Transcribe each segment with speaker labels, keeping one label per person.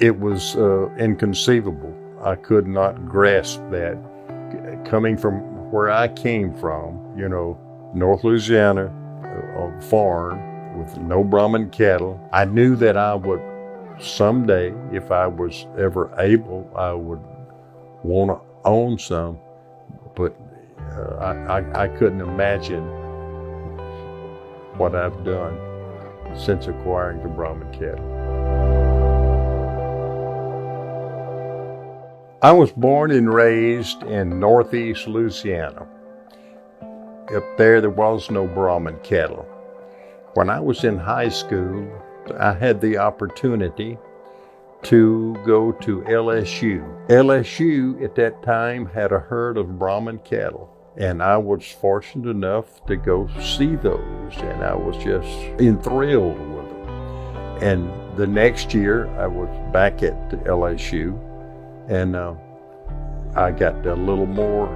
Speaker 1: It was inconceivable. I could not grasp that. Coming from where I came from, North Louisiana, a farm with no Brahman cattle, I knew that I would someday, if I was ever able, I would want to own some, but I couldn't imagine what I've done since acquiring the Brahman cattle. I was born and raised in northeast Louisiana. Up there was no Brahman cattle. When I was in high school, I had the opportunity to go to LSU. LSU at that time had a herd of Brahman cattle, and I was fortunate enough to go see those, and I was just enthralled with them. And the next year, I was back at LSU, and I got a little more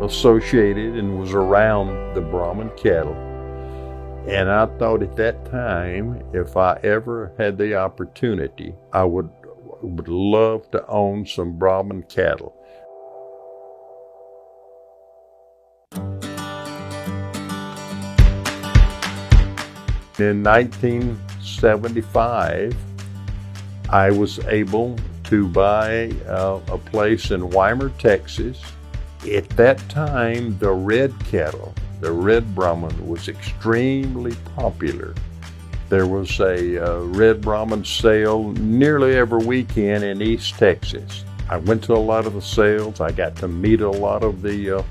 Speaker 1: associated and was around the Brahman cattle. And I thought at that time, if I ever had the opportunity, I would love to own some Brahman cattle. In 1975, I was able to buy a place in Weimar, Texas. At that time, the red cattle, the red Brahman, was extremely popular. There was a red Brahman sale nearly every weekend in East Texas. I went to a lot of the sales. I got to meet a lot of the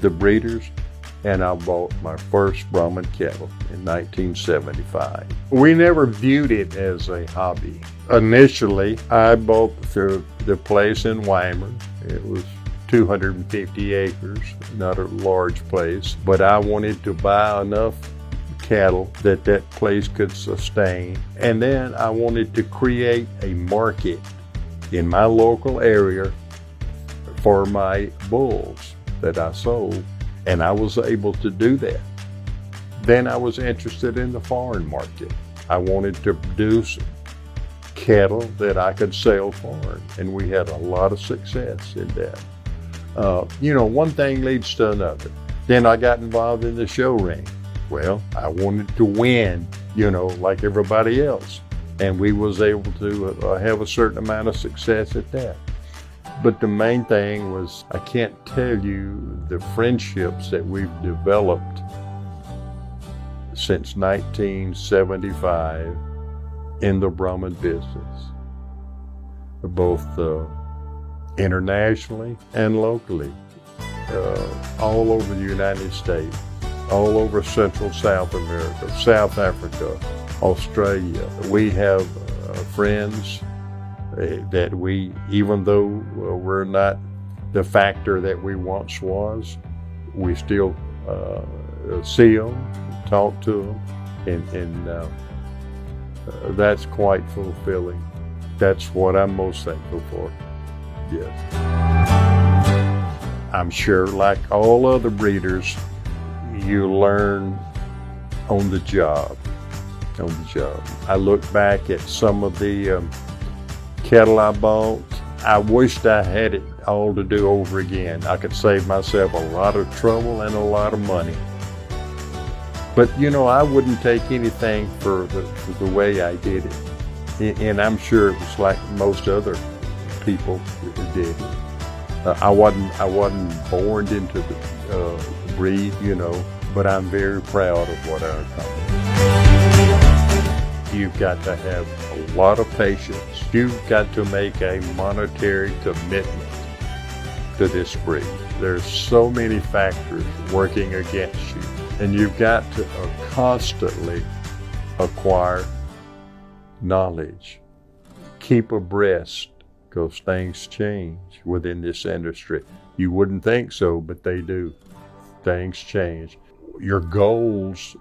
Speaker 1: breeders, and I bought my first Brahman cattle in 1975. We never viewed it as a hobby. Initially, I bought the place in Weimar. It was 250 acres, not a large place, but I wanted to buy enough cattle that place could sustain. And then I wanted to create a market in my local area for my bulls that I sold, and I was able to do that. Then I was interested in the foreign market. I wanted to produce cattle that I could sell foreign, and we had a lot of success in that. One thing leads to another. Then I got involved in the show ring. Well, I wanted to win, like everybody else. And we was able to have a certain amount of success at that. But the main thing was, I can't tell you the friendships that we've developed since 1975 in the Brahman business, both internationally and locally, all over the United States, all over Central South America, South Africa, Australia. We have friends that we, even though we're not the factor that we once was, we still see them, talk to them, and that's quite fulfilling. That's what I'm most thankful for. Yes. I'm sure, like all other breeders, you learn on the job. I look back at some of the cattle I bought. I wished I had it all to do over again. I could save myself a lot of trouble and a lot of money. But I wouldn't take anything for the way I did it. And I'm sure it was like most other people did. I wasn't born into the breed, but I'm very proud of what I accomplished. You've got to have a lot of patience. You've got to make a monetary commitment to this breed. There's so many factors working against you, and you've got to constantly acquire knowledge. Keep abreast, because things change within this industry. You wouldn't think so, but they do. Things change. Your goals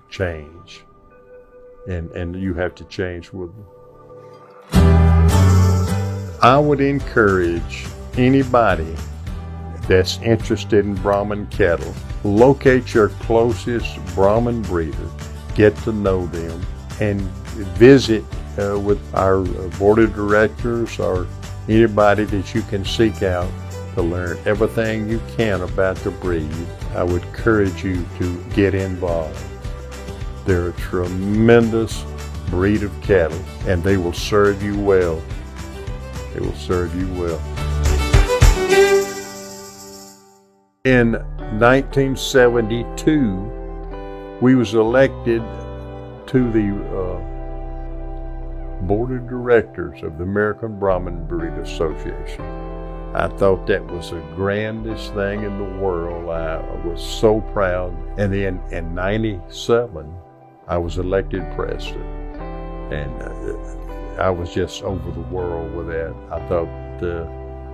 Speaker 1: change, and you have to change with them. I would encourage anybody that's interested in Brahman cattle, locate your closest Brahman breeder, get to know them, and visit with our board of directors or anybody that you can seek out to learn everything you can about the breed. I would encourage you to get involved. They're a tremendous breed of cattle, and they will serve you well. They will serve you well. In 1972, we was elected to the board of directors of the American Brahman Breed Association. I thought that was the grandest thing in the world. I was so proud. And then in 97, I was elected president. And I was just over the world with that.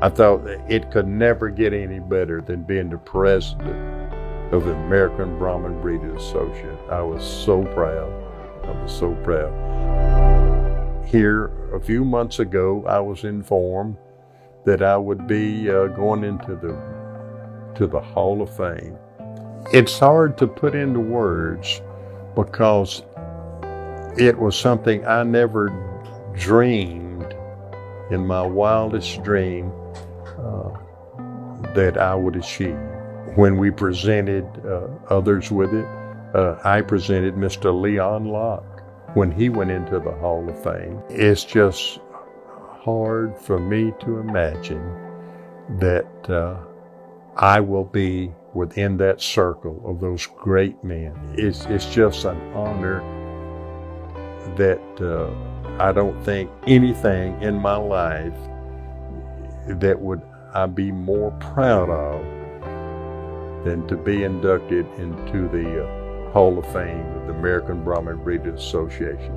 Speaker 1: I thought it could never get any better than being the president of the American Brahman Breed Association. I was so proud. I was so proud. Here, a few months ago, I was informed that I would be going into the Hall of Fame. It's hard to put into words because it was something I never dreamed in my wildest dream that I would achieve. When we presented others with it, I presented Mr. Leon Locke when he went into the Hall of Fame. It's just hard for me to imagine that I will be within that circle of those great men. It's just an honor that I don't think anything in my life that would I be more proud of than to be inducted into the Hall of Fame of the American Brahman Breeders Association.